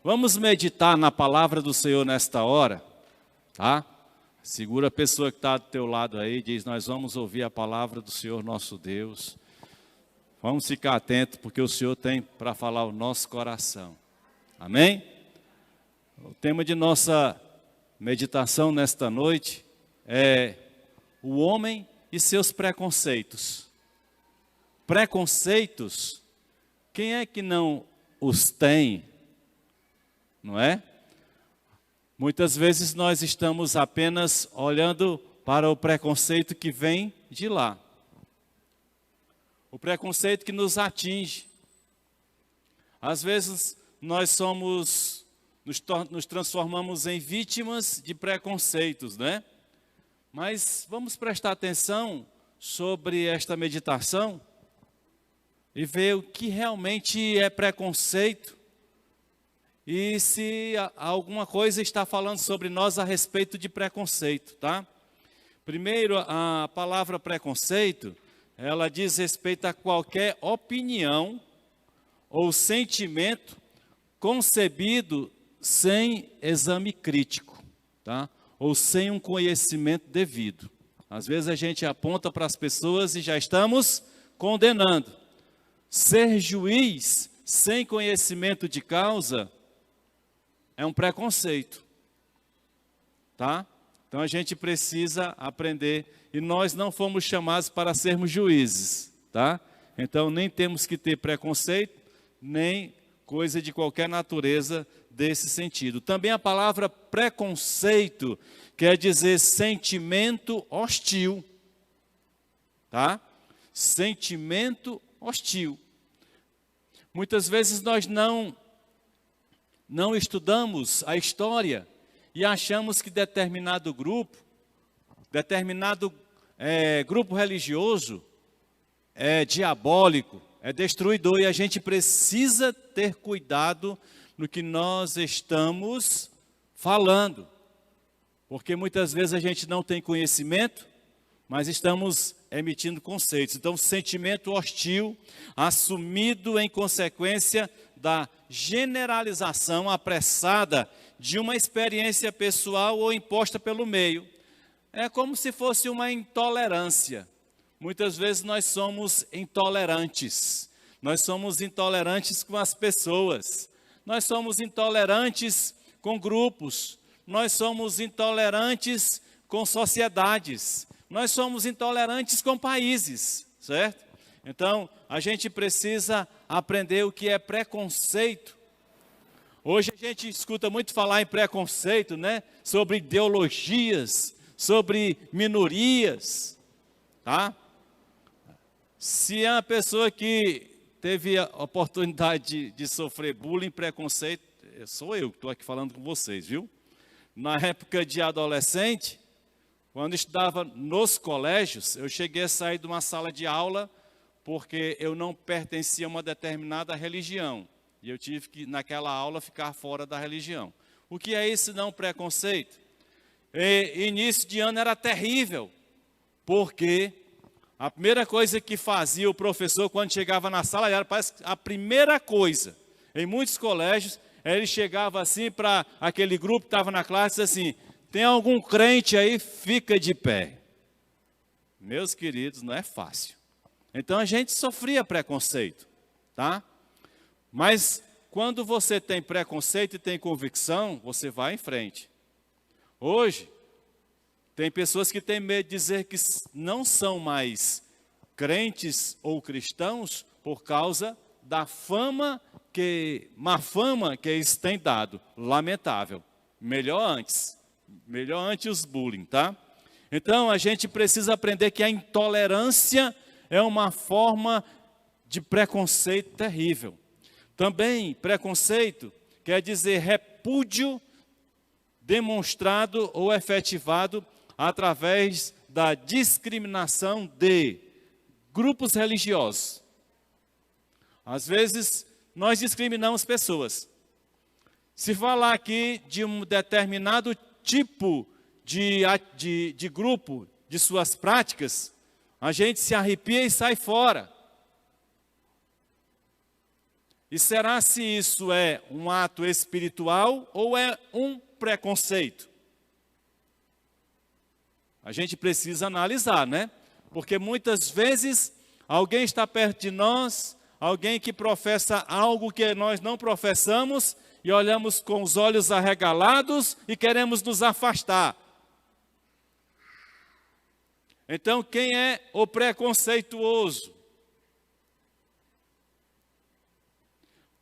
Vamos meditar na palavra do Senhor nesta hora, tá? Segura a pessoa que está do teu lado aí, diz, nós vamos ouvir a palavra do Senhor nosso Deus. Vamos ficar atentos, porque o Senhor tem para falar o nosso coração. Amém? O tema de nossa meditação nesta noite é o homem e seus preconceitos. Preconceitos, quem é que não os tem? Não é? Muitas vezes nós estamos apenas olhando para o preconceito que vem de lá. O preconceito que nos atinge. Às vezes nós nos transformamos em vítimas de preconceitos, né? Mas vamos prestar atenção sobre esta meditação e ver o que realmente é preconceito e se alguma coisa está falando sobre nós a respeito de preconceito, tá? Primeiro, a palavra preconceito, ela diz respeito a qualquer opinião ou sentimento concebido sem exame crítico, tá? Ou sem um conhecimento devido. Às vezes a gente aponta para as pessoas e já estamos condenando. Ser juiz sem conhecimento de causa é um preconceito, tá? Então a gente precisa aprender, e nós não fomos chamados para sermos juízes, tá? Então nem temos que ter preconceito, nem coisa de qualquer natureza desse sentido. Também a palavra preconceito quer dizer sentimento hostil, tá? Sentimento hostil. Muitas vezes nós não estudamos a história e achamos que determinado grupo religioso é diabólico, é destruidor, e a gente precisa ter cuidado no que nós estamos falando, porque muitas vezes a gente não tem conhecimento, mas estamos emitindo conceitos. Então, sentimento hostil, assumido em consequência da generalização apressada de uma experiência pessoal ou imposta pelo meio. É como se fosse uma intolerância. Muitas vezes nós somos intolerantes. Nós somos intolerantes com as pessoas. Nós somos intolerantes com grupos. Nós somos intolerantes com sociedades. Nós somos intolerantes com países, certo? Então, a gente precisa aprender o que é preconceito. Hoje a gente escuta muito falar em preconceito, né? Sobre ideologias, sobre minorias, tá? Se é uma pessoa que teve a oportunidade de sofrer bullying, preconceito, sou eu que estou aqui falando com vocês, viu? Na época de adolescente, quando estudava nos colégios, eu cheguei a sair de uma sala de aula porque eu não pertencia a uma determinada religião. E eu tive que, naquela aula, ficar fora da religião. O que é isso não preconceito? Início de ano era terrível, porque a primeira coisa que fazia o professor quando chegava na sala, era parece a primeira coisa, em muitos colégios, ele chegava assim para aquele grupo que estava na classe e disse assim, tem algum crente aí, fica de pé. Meus queridos, não é fácil. Então a gente sofria preconceito, tá? Mas quando você tem preconceito e tem convicção, você vai em frente. Hoje, tem pessoas que têm medo de dizer que não são mais crentes ou cristãos por causa da má fama que eles têm dado. Lamentável. Melhor antes os bullying, tá? Então a gente precisa aprender que a intolerância é uma forma de preconceito terrível. Também preconceito quer dizer repúdio demonstrado ou efetivado através da discriminação de grupos religiosos. Às vezes nós discriminamos pessoas. Se falar aqui de um determinado tipo de grupo, de suas práticas, a gente se arrepia e sai fora. E será se isso é um ato espiritual ou é um preconceito? A gente precisa analisar, né? Porque muitas vezes alguém está perto de nós, alguém que professa algo que nós não professamos, e olhamos com os olhos arregalados e queremos nos afastar. Então, quem é o preconceituoso?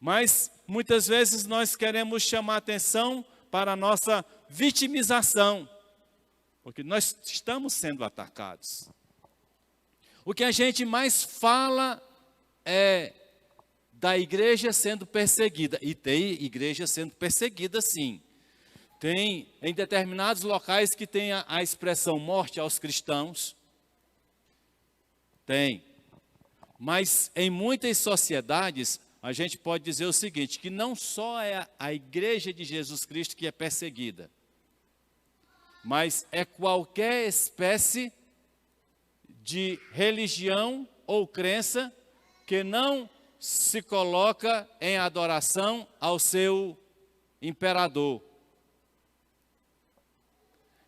Mas muitas vezes nós queremos chamar atenção para a nossa vitimização, porque nós estamos sendo atacados. O que a gente mais fala é da igreja sendo perseguida, e tem igreja sendo perseguida sim. Tem em determinados locais que tem a expressão morte aos cristãos, tem. Mas em muitas sociedades, a gente pode dizer o seguinte, que não só é a igreja de Jesus Cristo que é perseguida, mas é qualquer espécie de religião ou crença que não se coloca em adoração ao seu imperador.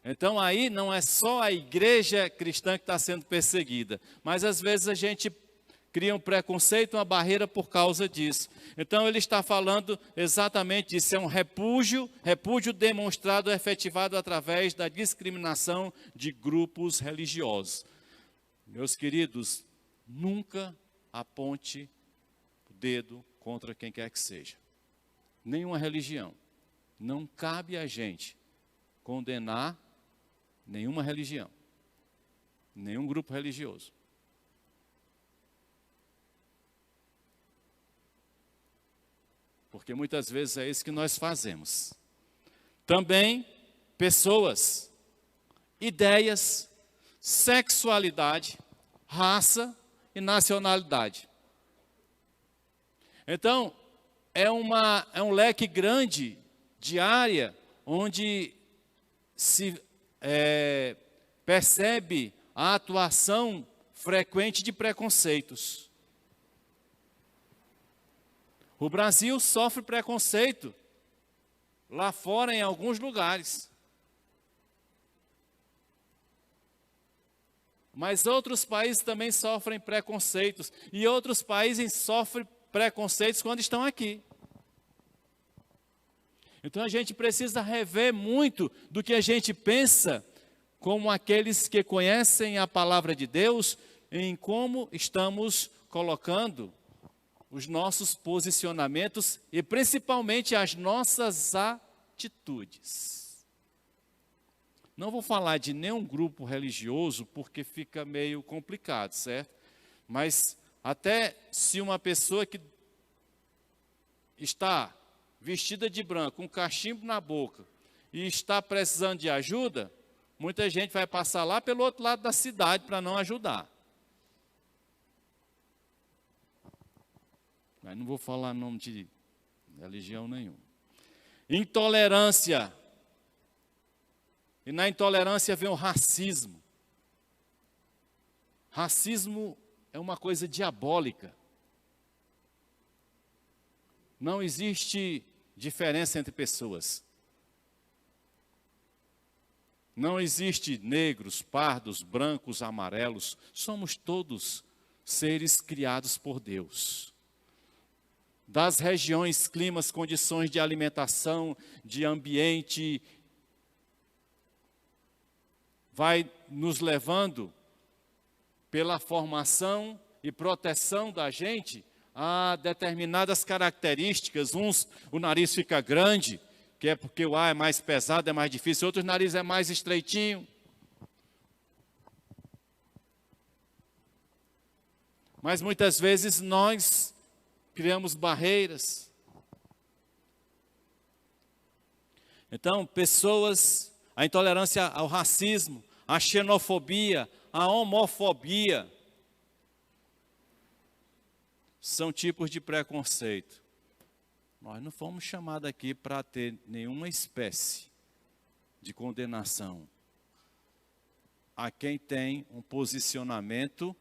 Então aí não é só a igreja cristã que está sendo perseguida, mas às vezes a gente cria um preconceito, uma barreira por causa disso. Então ele está falando exatamente disso, é um repúdio demonstrado, efetivado através da discriminação de grupos religiosos. Meus queridos, nunca aponte o dedo contra quem quer que seja. Nenhuma religião. Não cabe a gente condenar nenhuma religião, nenhum grupo religioso. Porque muitas vezes é isso que nós fazemos. Também pessoas, ideias, sexualidade, raça e nacionalidade. Então, é um leque grande de área onde se percebe a atuação frequente de preconceitos. O Brasil sofre preconceito lá fora em alguns lugares. Mas outros países também sofrem preconceitos. E outros países sofrem preconceitos quando estão aqui. Então a gente precisa rever muito do que a gente pensa como aqueles que conhecem a palavra de Deus, em como estamos colocando os nossos posicionamentos e principalmente as nossas atitudes. Não vou falar de nenhum grupo religioso porque fica meio complicado, certo? Mas até se uma pessoa que está vestida de branco, com um cachimbo na boca e está precisando de ajuda, muita gente vai passar lá pelo outro lado da cidade para não ajudar. Mas não vou falar nome de religião nenhuma. Intolerância. E na intolerância vem o racismo. Racismo é uma coisa diabólica. Não existe diferença entre pessoas. Não existe negros, pardos, brancos, amarelos. Somos todos seres criados por Deus. Das regiões, climas, condições de alimentação, de ambiente, vai nos levando pela formação e proteção da gente a determinadas características. Uns, o nariz fica grande, que é porque o ar é mais pesado, é mais difícil. Outros, o nariz é mais estreitinho. Mas muitas vezes nós criamos barreiras. Então, pessoas, a intolerância ao racismo, a xenofobia, a homofobia, são tipos de preconceito. Nós não fomos chamados aqui para ter nenhuma espécie de condenação a quem tem um posicionamento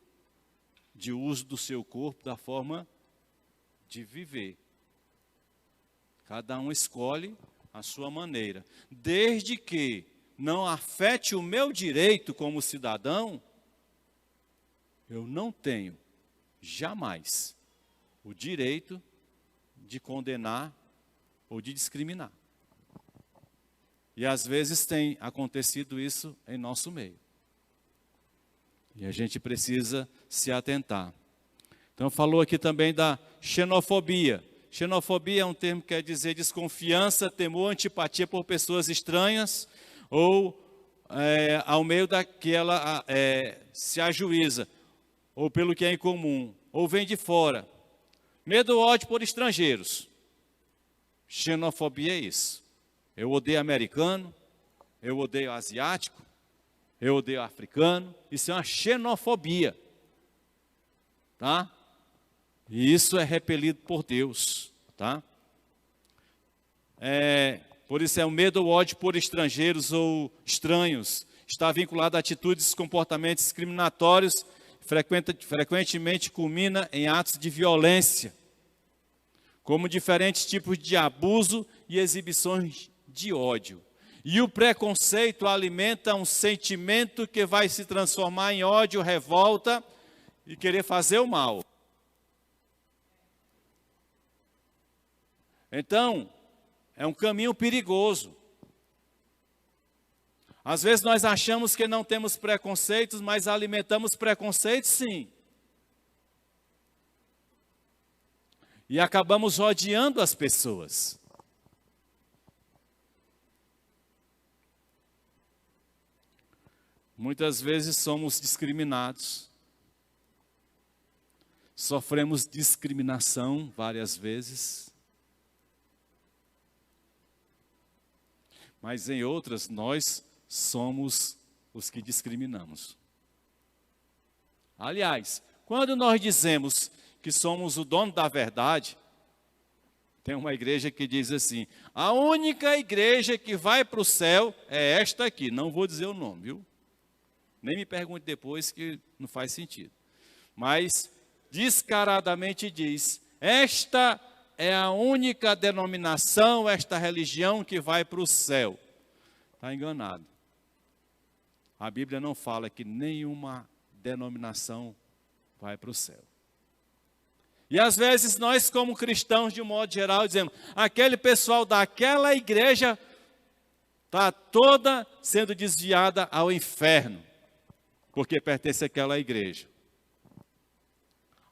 de uso do seu corpo, da forma de viver. Cada um escolhe a sua maneira. Desde que não afete o meu direito como cidadão, eu não tenho, jamais, o direito de condenar ou de discriminar. E às vezes tem acontecido isso em nosso meio. E a gente precisa se atentar. Então falou aqui também da xenofobia. Xenofobia é um termo que quer dizer desconfiança, temor, antipatia por pessoas estranhas ou ao meio da que ela se ajuiza, ou pelo que é incomum, ou vem de fora. Medo ou ódio por estrangeiros. Xenofobia é isso. Eu odeio americano, eu odeio asiático, eu odeio africano. Isso é uma xenofobia. Tá? E isso é repelido por Deus. Tá? Por isso é o medo ou ódio por estrangeiros ou estranhos. Está vinculado a atitudes e comportamentos discriminatórios, frequentemente culmina em atos de violência, como diferentes tipos de abuso e exibições de ódio. E o preconceito alimenta um sentimento que vai se transformar em ódio, revolta e querer fazer o mal. Então, é um caminho perigoso. Às vezes nós achamos que não temos preconceitos, mas alimentamos preconceitos sim. E acabamos odiando as pessoas. Muitas vezes somos discriminados. Sofremos discriminação várias vezes. Mas em outras, nós somos os que discriminamos. Aliás, quando nós dizemos que somos o dono da verdade, tem uma igreja que diz assim: a única igreja que vai para o céu é esta aqui. Não vou dizer o nome, viu? Nem me pergunte depois, que não faz sentido. Mas descaradamente diz: esta é a única denominação, esta religião que vai para o céu. Está enganado. A Bíblia não fala que nenhuma denominação vai para o céu. E às vezes nós, como cristãos, de um modo geral, dizemos: aquele pessoal daquela igreja está toda sendo desviada ao inferno, porque pertence àquela igreja.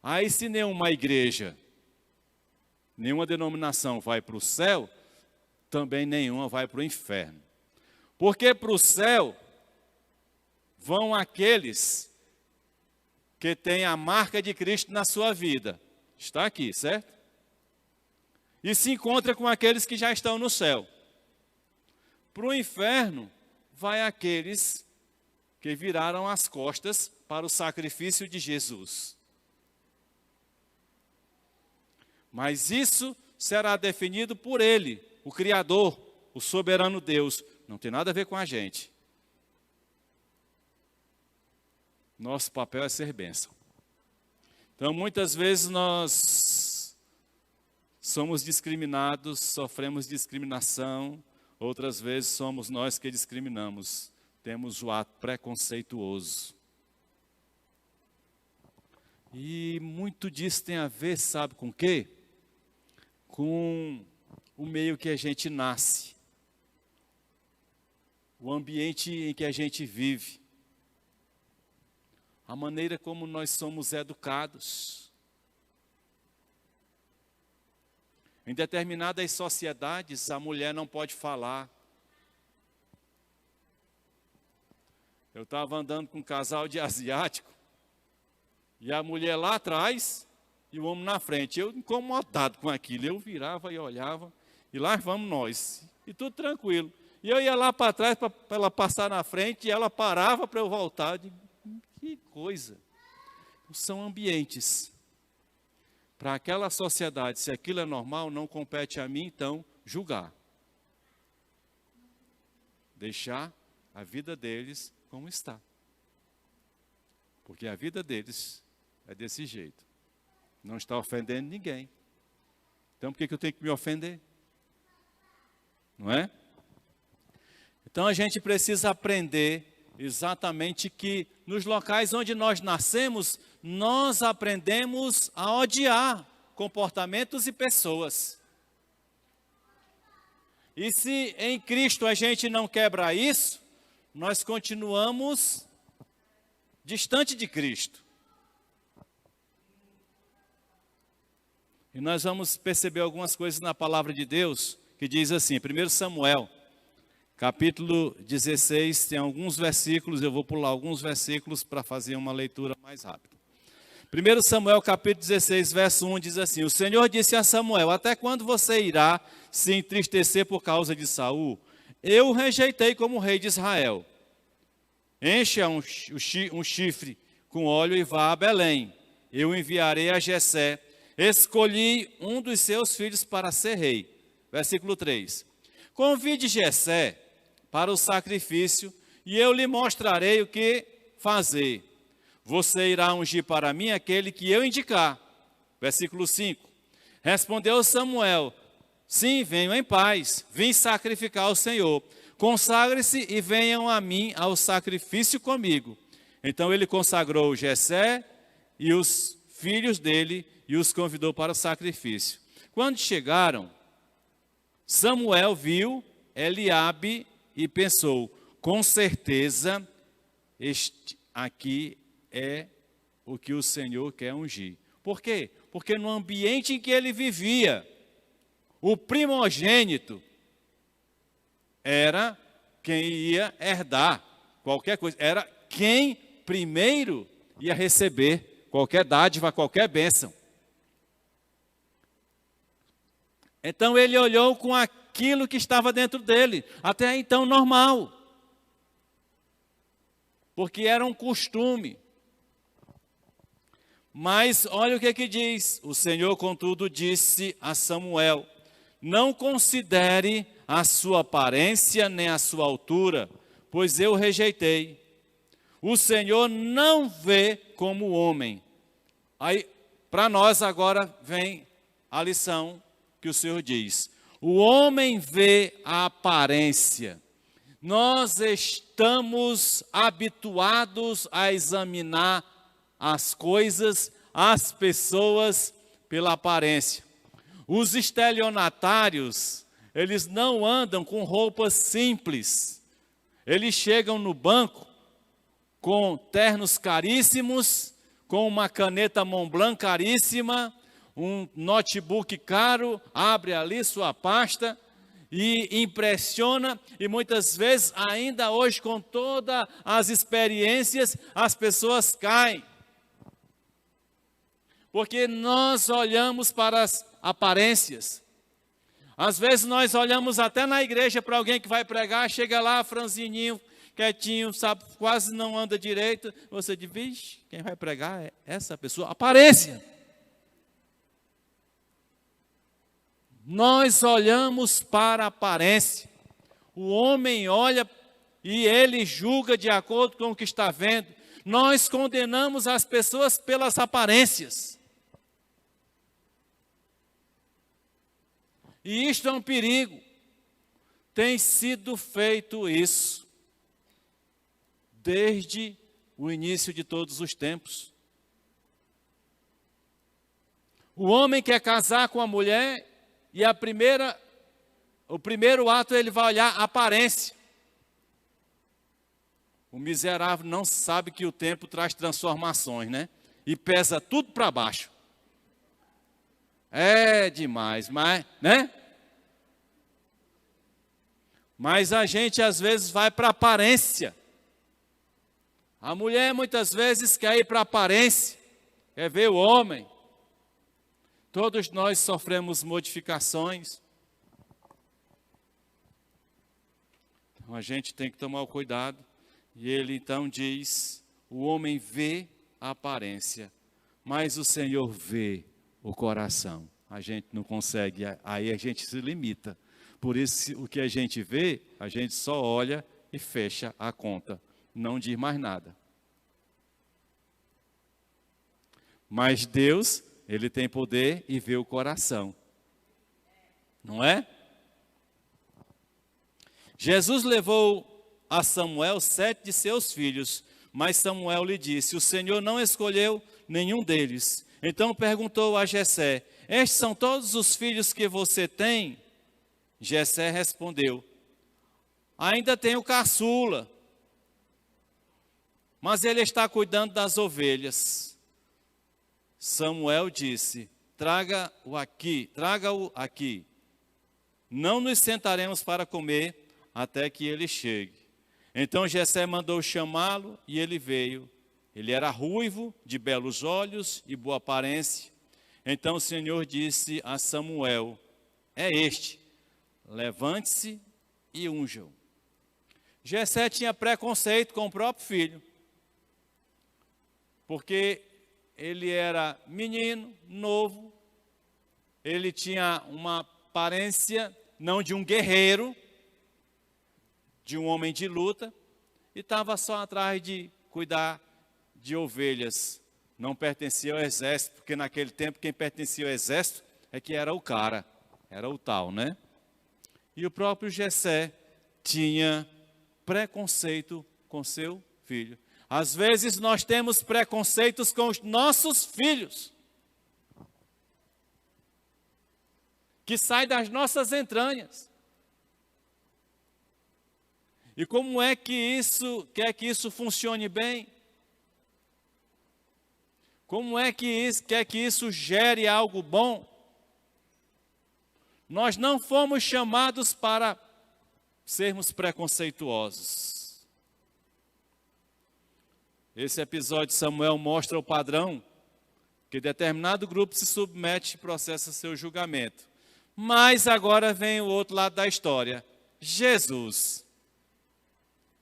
Aí se nenhuma igreja, nenhuma denominação vai para o céu, também nenhuma vai para o inferno. Porque para o céu vão aqueles que têm a marca de Cristo na sua vida. Está aqui, certo? E se encontra com aqueles que já estão no céu. Para o inferno vai aqueles que viraram as costas para o sacrifício de Jesus. Mas isso será definido por Ele, o Criador, o soberano Deus. Não tem nada a ver com a gente. Nosso papel é ser bênção. Então, muitas vezes nós somos discriminados, sofremos discriminação. Outras vezes somos nós que discriminamos. Temos o ato preconceituoso. E muito disso tem a ver, sabe com o quê? Com o meio que a gente nasce. O ambiente em que a gente vive. A maneira como nós somos educados. Em determinadas sociedades, a mulher não pode falar. Eu estava andando com um casal de asiático, e a mulher lá atrás, e o homem na frente. Eu incomodado com aquilo, eu virava e olhava, e lá vamos nós, e tudo tranquilo. E eu ia lá para trás, para ela passar na frente, e ela parava para eu voltar. Eu digo, que coisa. São ambientes. Para aquela sociedade, se aquilo é normal, não compete a mim, então, julgar. Deixar a vida deles como está. Porque a vida deles é desse jeito. Não está ofendendo ninguém. Então, por que eu tenho que me ofender? não é? Então a gente precisa aprender exatamente que nos locais onde nós nascemos, nós aprendemos a odiar comportamentos e pessoas. E se em Cristo a gente não quebra isso, nós continuamos distante de Cristo. E nós vamos perceber algumas coisas na palavra de Deus, que diz assim, 1 Samuel, capítulo 16, tem alguns versículos, eu vou pular alguns versículos para fazer uma leitura mais rápida. 1 Samuel, capítulo 16, verso 1, diz assim, o Senhor disse a Samuel, até quando você irá se entristecer por causa de Saul? Eu o rejeitei como rei de Israel. Encha um chifre com óleo e vá a Belém. Eu enviarei a Jessé. Escolhi um dos seus filhos para ser rei. Versículo 3. Convide Jessé para o sacrifício e eu lhe mostrarei o que fazer. Você irá ungir para mim aquele que eu indicar. Versículo 5. Respondeu Samuel, sim, venham em paz, vim sacrificar ao Senhor. Consagre-se e venham a mim ao sacrifício comigo. Então ele consagrou Jessé e os filhos dele e os convidou para o sacrifício. Quando chegaram, Samuel viu Eliabe e pensou, com certeza este aqui é o que o Senhor quer ungir. Por quê? Porque no ambiente em que ele vivia, o primogênito era quem ia herdar qualquer coisa, era quem primeiro ia receber qualquer dádiva, qualquer bênção. Então ele olhou com aquilo que estava dentro dele, até então normal, porque era um costume. Mas olha o que diz, o Senhor contudo disse a Samuel, não considere a sua aparência nem a sua altura, pois eu rejeitei. O Senhor não vê como homem. Aí, para nós agora vem a lição que o Senhor diz. O homem vê a aparência. Nós estamos habituados a examinar as coisas, as pessoas pela aparência. Os estelionatários, eles não andam com roupas simples. Eles chegam no banco com ternos caríssimos, com uma caneta Montblanc caríssima, um notebook caro, abre ali sua pasta e impressiona, e muitas vezes, ainda hoje, com todas as experiências, as pessoas caem. Porque nós olhamos para as aparências. Às vezes nós olhamos até na igreja para alguém que vai pregar, chega lá franzininho, quietinho, sabe, quase não anda direito. Você diz, vixe, quem vai pregar é essa pessoa. Aparência. Nós olhamos para a aparência. O homem olha e ele julga de acordo com o que está vendo. Nós condenamos as pessoas pelas aparências. E isto é um perigo. Tem sido feito isso desde o início de todos os tempos. O homem quer casar com a mulher e o primeiro ato ele vai olhar a aparência. O miserável não sabe que o tempo traz transformações, né? E pesa tudo para baixo. É demais, mas, né? Mas a gente às vezes vai para a aparência. A mulher muitas vezes quer ir para a aparência, quer ver o homem. Todos nós sofremos modificações. Então a gente tem que tomar o cuidado. E ele então diz, o homem vê a aparência, mas o Senhor vê o coração. A gente não consegue, aí a gente se limita. Por isso, o que a gente vê, a gente só olha e fecha a conta. Não diz mais nada. Mas Deus, Ele tem poder e vê o coração. Não é? Jesus levou a Samuel 7 de seus filhos, mas Samuel lhe disse: o Senhor não escolheu nenhum deles. Então perguntou a Jessé: estes são todos os filhos que você tem? Jessé respondeu: ainda tenho caçula, mas ele está cuidando das ovelhas. Samuel disse: traga-o aqui. Não nos sentaremos para comer até que ele chegue. Então Jessé mandou chamá-lo e ele veio. Ele era ruivo, de belos olhos e boa aparência. Então o Senhor disse a Samuel: é este, levante-se e unja-o. Jessé tinha preconceito com o próprio filho, porque ele era menino, novo, ele tinha uma aparência não de um guerreiro, de um homem de luta, e estava só atrás de cuidar de ovelhas. Não pertencia ao exército, porque naquele tempo quem pertencia ao exército é que era o cara, era o tal, né? E o próprio Jessé tinha preconceito com seu filho. Às vezes nós temos preconceitos com os nossos filhos, que saem das nossas entranhas. E como é que isso quer que isso funcione bem? Como é que isso quer que isso gere algo bom? Nós não fomos chamados para sermos preconceituosos. Esse episódio de Samuel mostra o padrão que determinado grupo se submete e processa seu julgamento. Mas agora vem o outro lado da história. Jesus.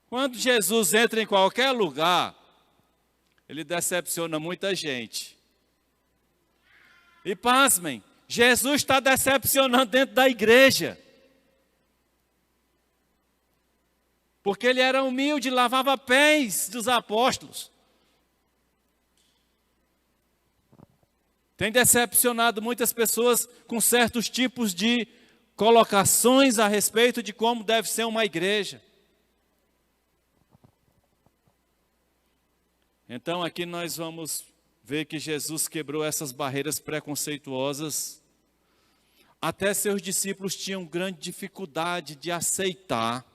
Quando Jesus entra em qualquer lugar, ele decepciona muita gente. E pasmem, Jesus está decepcionando dentro da igreja. Porque ele era humilde, lavava pés dos apóstolos. Tem decepcionado muitas pessoas com certos tipos de colocações a respeito de como deve ser uma igreja. Então aqui nós vamos ver que Jesus quebrou essas barreiras preconceituosas. Até seus discípulos tinham grande dificuldade de aceitar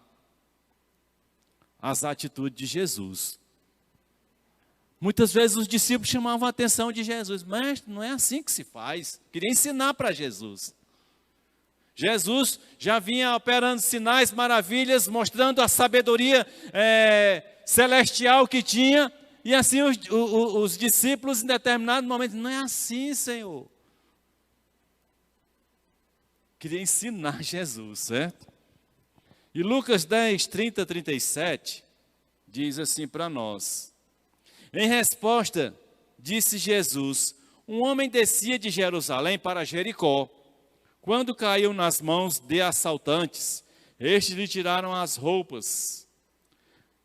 as atitudes de Jesus. Muitas vezes os discípulos chamavam a atenção de Jesus. Mestre, não é assim que se faz. Queria ensinar para Jesus. Jesus já vinha operando sinais, maravilhas, mostrando a sabedoria celestial que tinha. E assim os discípulos em determinado momento, não é assim, Senhor. Queria ensinar Jesus, certo? E Lucas 10, 30, 37, diz assim para nós. Em resposta, disse Jesus, um homem descia de Jerusalém para Jericó, quando caiu nas mãos de assaltantes, estes lhe tiraram as roupas.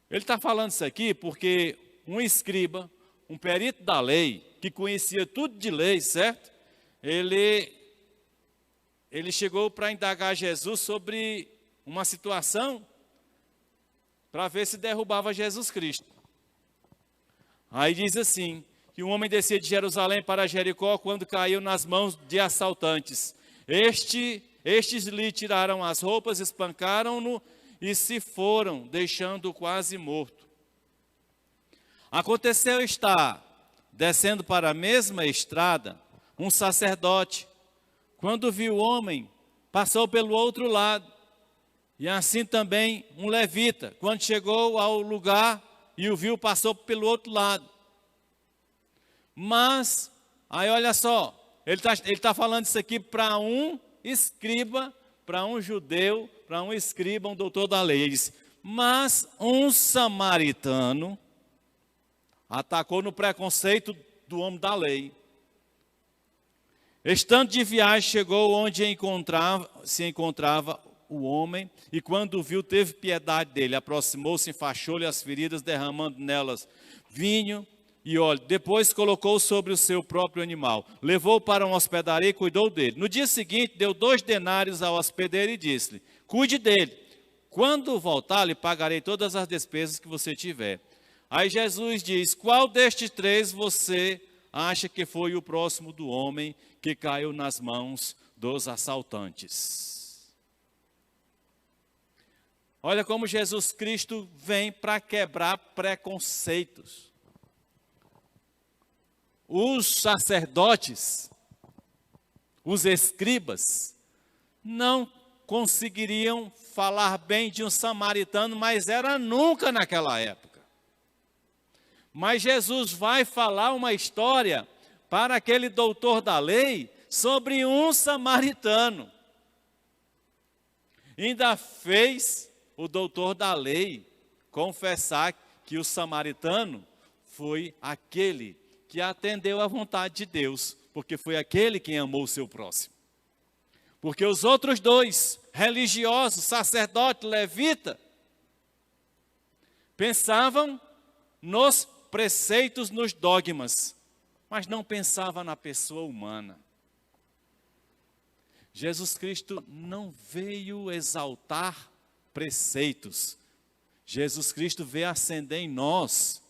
Ele está falando isso aqui porque um escriba, um perito da lei, que conhecia tudo de lei, certo? Ele chegou para indagar Jesus sobre uma situação para ver se derrubava Jesus Cristo. Aí diz assim, que um homem descia de Jerusalém para Jericó quando caiu nas mãos de assaltantes. Estes lhe tiraram as roupas, espancaram-no e se foram, deixando-o quase morto. Aconteceu estar descendo para a mesma estrada um sacerdote. Quando viu o homem, passou pelo outro lado. E assim também um levita. Quando chegou ao lugar e o viu, passou pelo outro lado. Mas, aí olha só, ele tá falando isso aqui para um escriba, para um judeu, para um escriba, um doutor da lei. Ele diz, mas um samaritano atacou no preconceito do homem da lei. Estando de viagem, chegou onde se encontrava o homem, e quando o viu, teve piedade dele. Aproximou-se, enfaixou-lhe as feridas, derramando nelas vinho e óleo. Depois colocou sobre o seu próprio animal. Levou-o para uma hospedaria e cuidou dele. No dia seguinte, deu 2 denários ao hospedeiro e disse-lhe, cuide dele. quando voltar, lhe pagarei todas as despesas que você tiver. Aí Jesus diz, qual destes três você acha que foi o próximo do homem que caiu nas mãos dos assaltantes? Olha como Jesus Cristo vem para quebrar preconceitos. Os sacerdotes, os escribas, não conseguiriam falar bem de um samaritano, mas era nunca naquela época. Mas Jesus vai falar uma história para aquele doutor da lei sobre um samaritano. Ainda fez o doutor da lei confessar que o samaritano foi aquele que atendeu à vontade de Deus, porque foi aquele quem amou o seu próximo. Porque os outros dois, religiosos, sacerdote, levita, pensavam nos preceitos, nos dogmas, mas não pensava na pessoa humana. Jesus Cristo não veio exaltar preceitos. Jesus Cristo veio acender em nós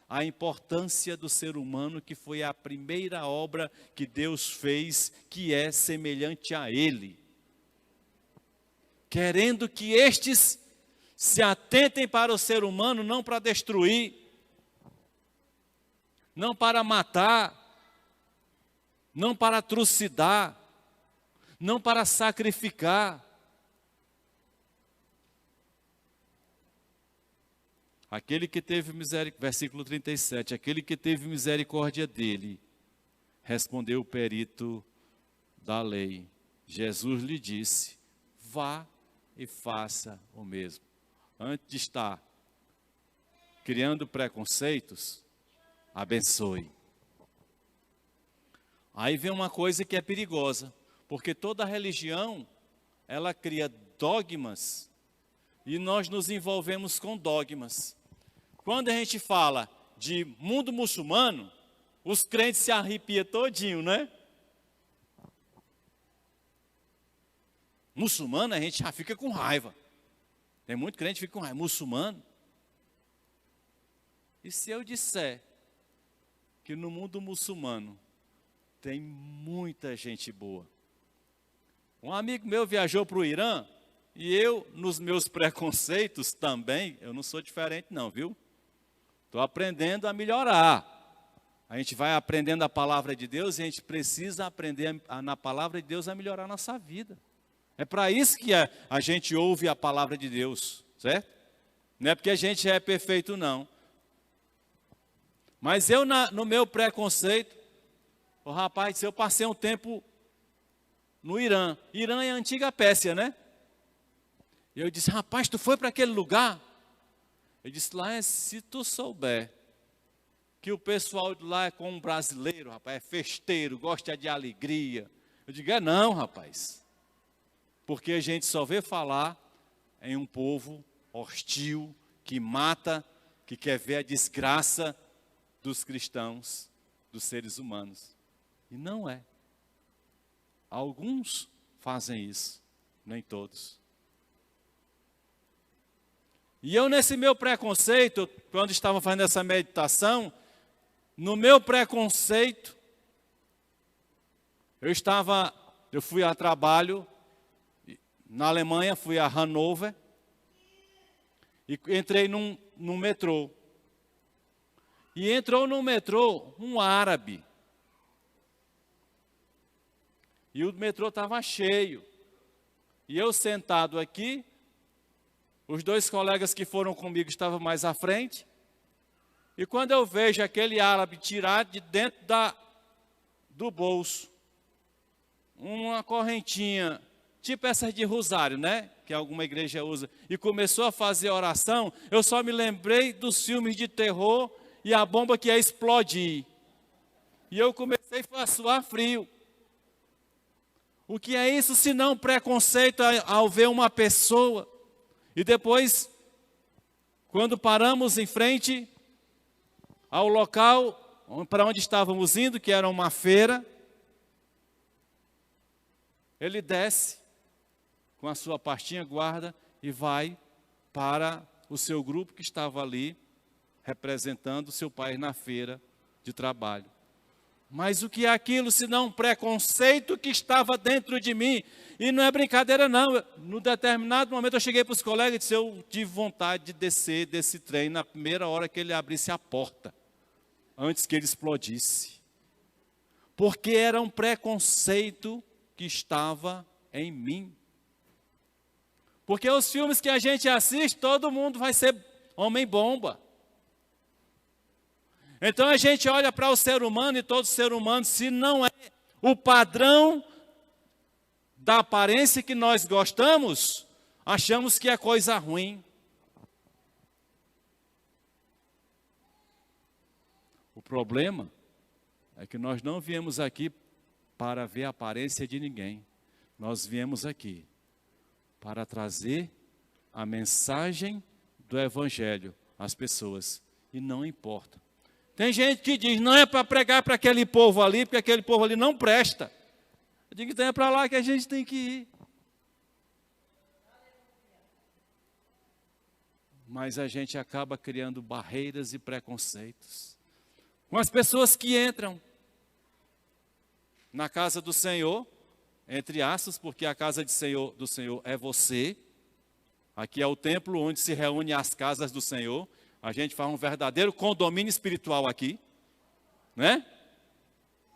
a importância do ser humano, que foi a primeira obra que Deus fez, que é semelhante a Ele. Querendo que estes se atentem para o ser humano, não para destruir, não para matar, não para trucidar, não para sacrificar. Aquele que teve misericórdia, versículo 37, aquele que teve misericórdia dele, respondeu o perito da lei. Jesus lhe disse, vá e faça o mesmo. Antes de estar criando preconceitos, abençoe. Aí vem uma coisa que é perigosa, porque toda religião, ela cria dogmas, e nós nos envolvemos com dogmas. Quando a gente fala de mundo muçulmano, os crentes se arrepiam todinho, né? Muçulmano, a gente já fica com raiva. Tem muito crente que fica com raiva. Muçulmano. E se eu disser que no mundo muçulmano tem muita gente boa? Um amigo meu viajou para o Irã, e eu, nos meus preconceitos também, eu não sou diferente não, viu? Estou aprendendo a melhorar. A gente vai aprendendo a palavra de Deus e a gente precisa aprender na palavra de Deus a melhorar a nossa vida. É para isso que a gente ouve a palavra de Deus, certo? Não é porque a gente é perfeito, não. Mas eu, no meu preconceito, rapaz, eu passei um tempo no Irã. Irã é a antiga Pérsia, né? E eu disse, rapaz, tu foi para aquele lugar? Eu disse, lá se tu souber que o pessoal de lá é como um brasileiro, rapaz, é festeiro, gosta de alegria. Eu digo, não, rapaz. Porque a gente só vê falar em um povo hostil, que mata, que quer ver a desgraça dos cristãos, dos seres humanos. E não é. Alguns fazem isso, nem todos. E eu, nesse meu preconceito, quando estava fazendo essa meditação, no meu preconceito, eu fui a trabalho, na Alemanha, fui a Hannover, e entrei num metrô. E entrou no metrô um árabe. E o metrô estava cheio. E eu sentado aqui, os dois colegas que foram comigo estavam mais à frente. E quando eu vejo aquele árabe tirar de dentro do bolso uma correntinha, tipo essas de rosário, né? Que alguma igreja usa. E começou a fazer oração, eu só me lembrei dos filmes de terror e a bomba que ia explodir. E eu comecei a suar frio. O que é isso senão preconceito ao ver uma pessoa? E depois, quando paramos em frente ao local para onde estávamos indo, que era uma feira, ele desce com a sua pastinha, guarda e vai para o seu grupo que estava ali, representando o seu pai na feira de trabalho. Mas o que é aquilo senão um preconceito que estava dentro de mim? E não é brincadeira não. No determinado momento eu cheguei para os colegas e disse, eu tive vontade de descer desse trem na primeira hora que ele abrisse a porta, antes que ele explodisse. Porque era um preconceito que estava em mim. Porque os filmes que a gente assiste, todo mundo vai ser homem-bomba. Então a gente olha para o ser humano e todo ser humano, se não é o padrão da aparência que nós gostamos, achamos que é coisa ruim. O problema é que nós não viemos aqui para ver a aparência de ninguém. Nós viemos aqui para trazer a mensagem do Evangelho às pessoas. E não importa. Tem gente que diz, não é para pregar para aquele povo ali, porque aquele povo ali não presta. Eu digo, então é para lá que a gente tem que ir. Mas a gente acaba criando barreiras e preconceitos com as pessoas que entram na casa do Senhor, entre aspas, porque a casa do Senhor é você. Aqui é o templo onde se reúnem as casas do Senhor. A gente faz um verdadeiro condomínio espiritual aqui, né?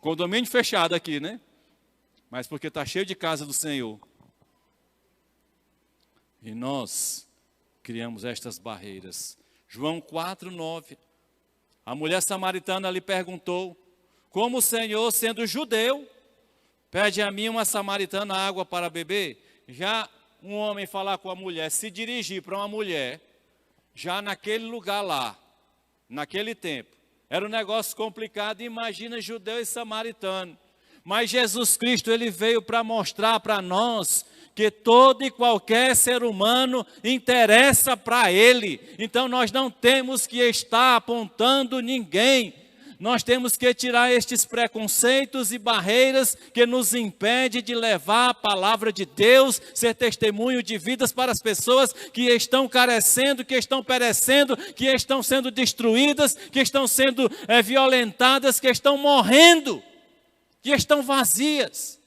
Condomínio fechado aqui, né? Mas porque está cheio de casa do Senhor. E nós criamos estas barreiras. João 4:9. A mulher samaritana lhe perguntou, como o Senhor, sendo judeu, pede a mim, uma samaritana, água para beber? Já um homem falar com a mulher, se dirigir para uma mulher, já naquele lugar lá, naquele tempo, era um negócio complicado, imagina judeu e samaritano. Mas Jesus Cristo, ele veio para mostrar para nós que todo e qualquer ser humano interessa para ele. Então nós não temos que estar apontando ninguém. Nós temos que tirar estes preconceitos e barreiras que nos impedem de levar a palavra de Deus, ser testemunho de vidas para as pessoas que estão carecendo, que estão perecendo, que estão sendo destruídas, que estão sendo violentadas, que estão morrendo, que estão vazias.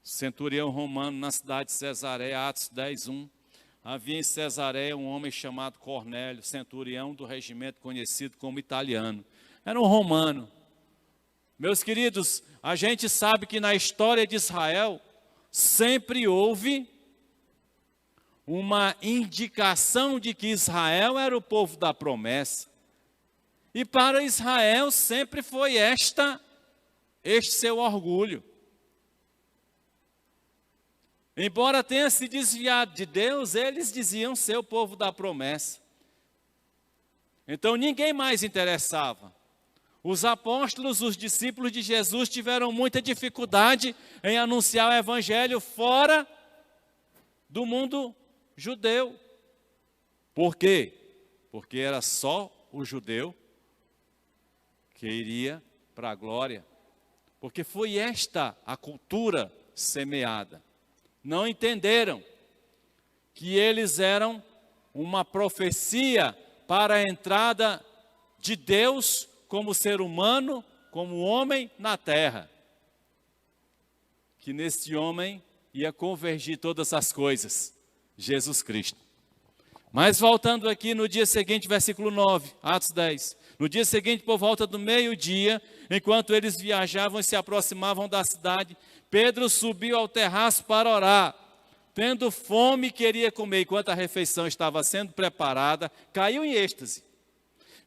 Centurião romano na cidade de Cesareia, Atos 10:1. Havia em Cesareia um homem chamado Cornélio, centurião do regimento conhecido como italiano. Era um romano. Meus queridos, a gente sabe que na história de Israel sempre houve uma indicação de que Israel era o povo da promessa. E para Israel sempre foi este seu orgulho. Embora tenha se desviado de Deus, eles diziam ser o povo da promessa. Então ninguém mais interessava. Os apóstolos, os discípulos de Jesus tiveram muita dificuldade em anunciar o evangelho fora do mundo judeu. Por quê? Porque era só o judeu que iria para a glória. Porque foi esta a cultura semeada. Não entenderam que eles eram uma profecia para a entrada de Deus como ser humano, como homem na terra. Que nesse homem ia convergir todas as coisas, Jesus Cristo. Mas voltando aqui no dia seguinte, versículo 9, Atos 10. No dia seguinte, por volta do meio-dia, enquanto eles viajavam e se aproximavam da cidade, Pedro subiu ao terraço para orar. Tendo fome, queria comer. Enquanto a refeição estava sendo preparada, caiu em êxtase.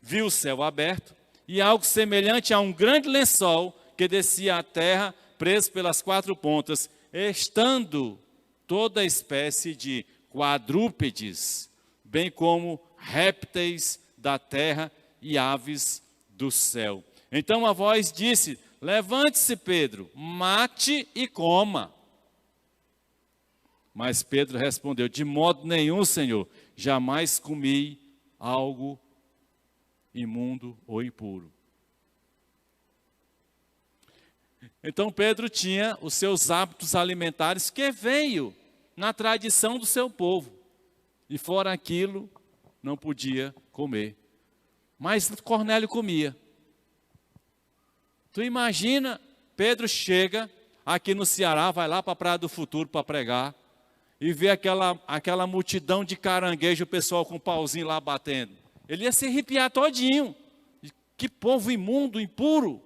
Viu o céu aberto e algo semelhante a um grande lençol que descia à terra, preso pelas quatro pontas, estando toda espécie de quadrúpedes, bem como répteis da terra e aves do céu. Então a voz disse, levante-se, Pedro, mate e coma. Mas Pedro respondeu, de modo nenhum, Senhor, jamais comi algo imundo ou impuro. Então Pedro tinha os seus hábitos alimentares que veio na tradição do seu povo. E fora aquilo, não podia comer. Mas Cornélio comia. Tu imagina, Pedro chega aqui no Ceará, vai lá para a Praia do Futuro para pregar, e vê aquela multidão de caranguejo, o pessoal com o pauzinho lá batendo. Ele ia se arrepiar todinho. Que povo imundo, impuro.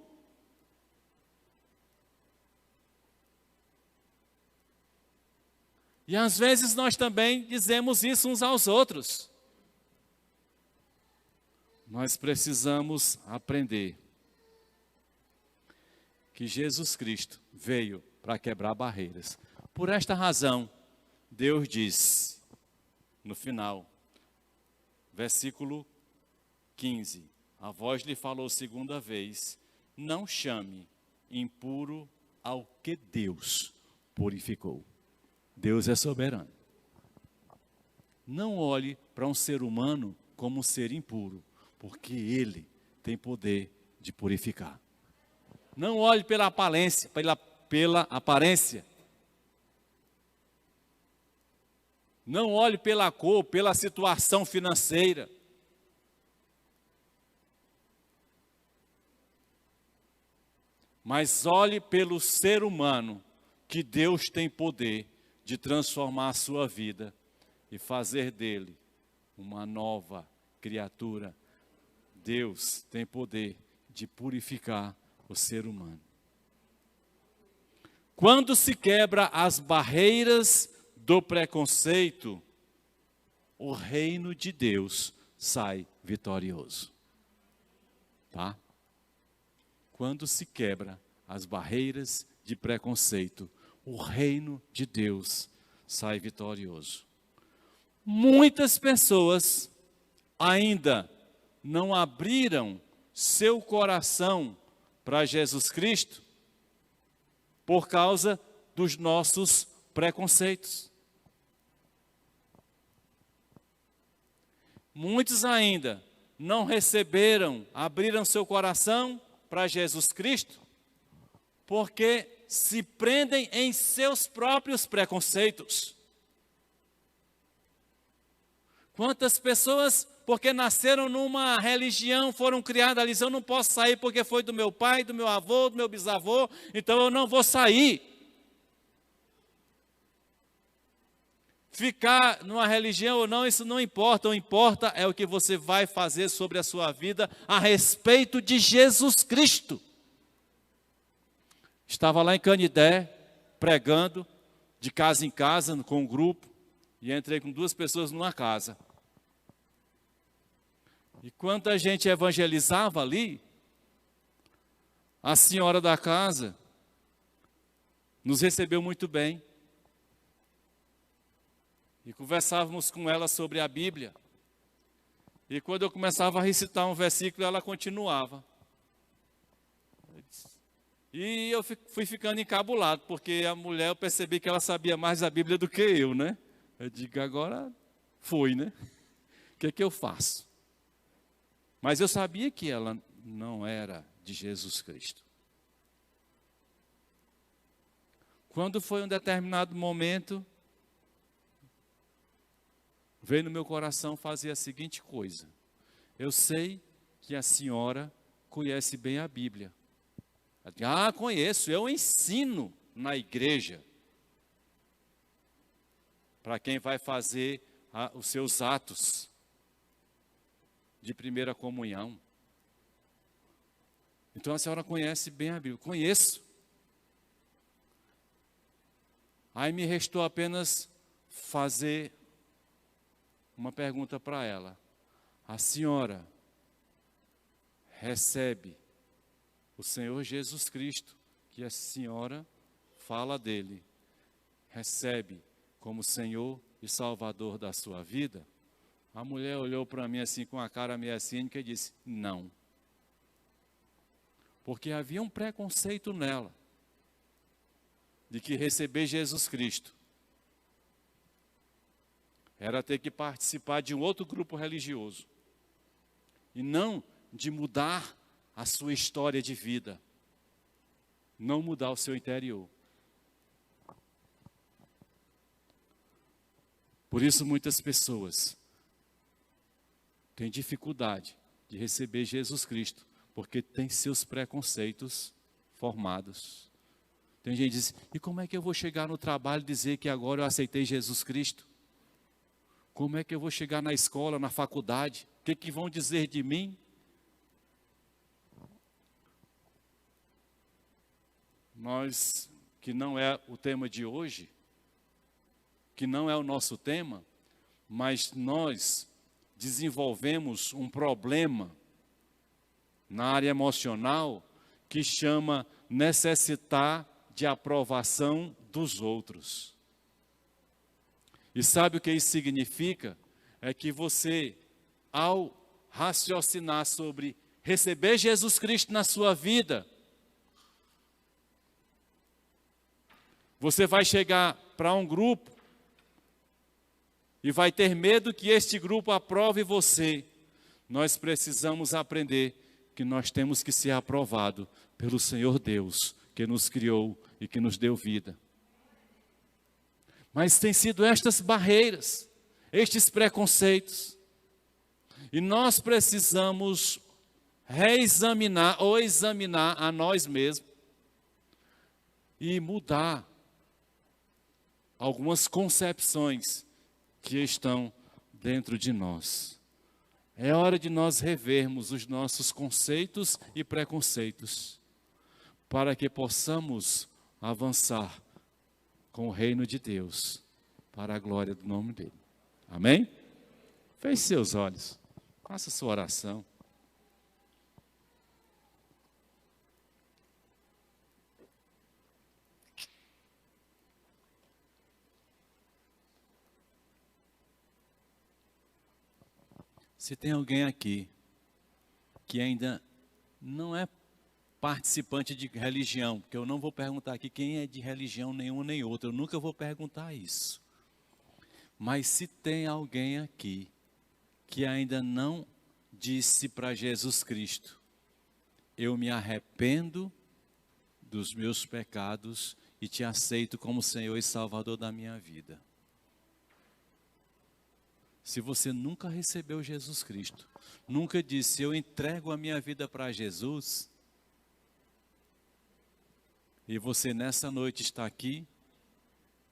E às vezes nós também dizemos isso uns aos outros. Nós precisamos aprender que Jesus Cristo veio para quebrar barreiras. Por esta razão, Deus diz, no final, versículo 15, a voz lhe falou segunda vez, não chame impuro ao que Deus purificou. Deus é soberano. Não olhe para um ser humano como um ser impuro, porque Ele tem poder de purificar. Não olhe pela aparência, pela aparência. Não olhe pela cor, pela situação financeira. Mas olhe pelo ser humano, que Deus tem poder de transformar a sua vida e fazer dele uma nova criatura. Deus tem poder de purificar o ser humano. Quando se quebra as barreiras do preconceito, o reino de Deus sai vitorioso. Tá? Quando se quebra as barreiras de preconceito, o reino de Deus sai vitorioso. Muitas pessoas ainda não abriram seu coração para Jesus Cristo por causa dos nossos preconceitos. Muitos ainda não receberam, abriram seu coração para Jesus Cristo porque se prendem em seus próprios preconceitos. Quantas pessoas, porque nasceram numa religião, foram criadas ali, eu não posso sair porque foi do meu pai, do meu avô, do meu bisavô, então eu não vou sair. Ficar numa religião ou não, isso não importa, o que importa é o que você vai fazer sobre a sua vida a respeito de Jesus Cristo. Estava lá em Canidé, pregando, de casa em casa, com um grupo, e entrei com 2 pessoas numa casa. E quando a gente evangelizava ali, a senhora da casa nos recebeu muito bem. E conversávamos com ela sobre a Bíblia. E quando eu começava a recitar um versículo, ela continuava. E eu fui ficando encabulado, porque a mulher, eu percebi que ela sabia mais a Bíblia do que eu, né? Eu digo, agora foi, né? O que é que eu faço? Mas eu sabia que ela não era de Jesus Cristo. Quando foi um determinado momento, veio no meu coração fazer a seguinte coisa. Eu sei que a senhora conhece bem a Bíblia. Ah, conheço, eu ensino na igreja. Para quem vai fazer os seus atos de primeira comunhão. Então a senhora conhece bem a Bíblia. Conheço. Aí me restou apenas fazer uma pergunta para ela. A senhora recebe o Senhor Jesus Cristo, que a senhora fala dele, recebe como Senhor e Salvador da sua vida? A mulher olhou para mim assim com a cara meio cínica e disse, não. Porque havia um preconceito nela, de que receber Jesus Cristo era ter que participar de um outro grupo religioso, e não de mudar a sua história de vida, não mudar o seu interior. Por isso muitas pessoas têm dificuldade de receber Jesus Cristo, porque tem seus preconceitos formados. Tem gente que diz, e como é que eu vou chegar no trabalho e dizer que agora eu aceitei Jesus Cristo? Como é que eu vou chegar na escola, na faculdade? O que vão dizer de mim? Nós, que não é o tema de hoje, que não é o nosso tema, mas nós desenvolvemos um problema na área emocional que chama necessitar de aprovação dos outros. E sabe o que isso significa? É que você, ao raciocinar sobre receber Jesus Cristo na sua vida, você vai chegar para um grupo e vai ter medo que este grupo aprove você. Nós precisamos aprender que nós temos que ser aprovados pelo Senhor Deus, que nos criou e que nos deu vida. Mas tem sido estas barreiras, estes preconceitos. E nós precisamos reexaminar ou examinar a nós mesmos e mudar algumas concepções que estão dentro de nós. É hora de nós revermos os nossos conceitos e preconceitos, para que possamos avançar com o reino de Deus, para a glória do nome dele. Amém? Feche seus olhos, faça sua oração. Se tem alguém aqui que ainda não é participante de religião, porque eu não vou perguntar aqui quem é de religião nenhuma nem outra, eu nunca vou perguntar isso. Mas se tem alguém aqui que ainda não disse para Jesus Cristo, eu me arrependo dos meus pecados e te aceito como Senhor e Salvador da minha vida. Se você nunca recebeu Jesus Cristo, nunca disse, eu entrego a minha vida para Jesus, e você nessa noite está aqui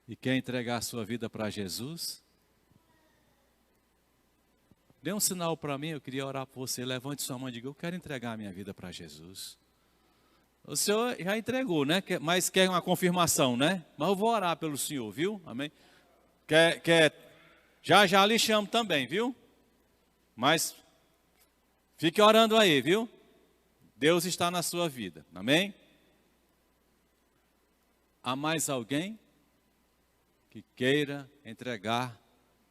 e quer entregar a sua vida para Jesus, dê um sinal para mim, eu queria orar por você, levante sua mão e diga, eu quero entregar a minha vida para Jesus. O senhor já entregou, né? Mas quer uma confirmação, né? Mas eu vou orar pelo senhor, viu? Amém? Já lhe chamo também, viu? Mas fique orando aí, viu? Deus está na sua vida, amém? Há mais alguém que queira entregar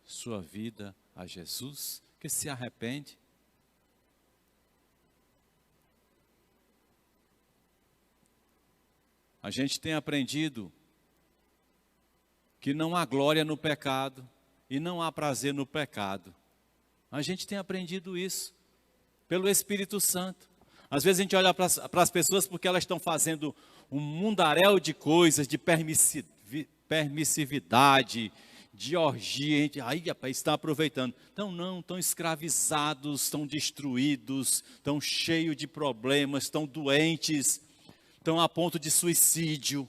sua vida a Jesus, que se arrepende? A gente tem aprendido que não há glória no pecado e não há prazer no pecado. A gente tem aprendido isso pelo Espírito Santo. Às vezes a gente olha para as pessoas porque elas estão fazendo um mundaréu de coisas, de permissividade, de orgia. A gente, aí, rapaz, está aproveitando. Então não, estão escravizados, estão destruídos, estão cheios de problemas, estão doentes, estão a ponto de suicídio.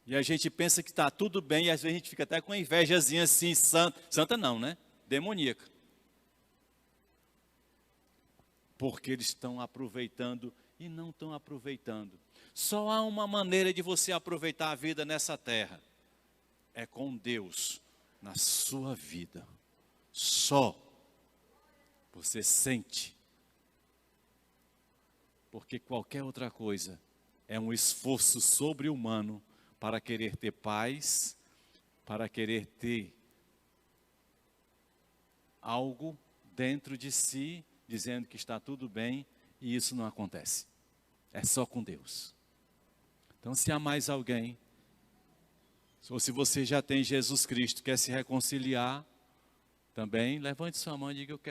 E a gente pensa que está tudo bem, e às vezes a gente fica até com invejazinha assim, santa não, né? Demoníaca. Porque eles estão aproveitando e não estão aproveitando. Só há uma maneira de você aproveitar a vida nessa terra. É com Deus na sua vida. Só você sente. Porque qualquer outra coisa é um esforço sobre-humano para querer ter paz, para querer ter algo dentro de si, dizendo que está tudo bem, e isso não acontece. É só com Deus. Então, se há mais alguém, ou se você já tem Jesus Cristo, quer se reconciliar, também levante sua mão e diga, eu quero.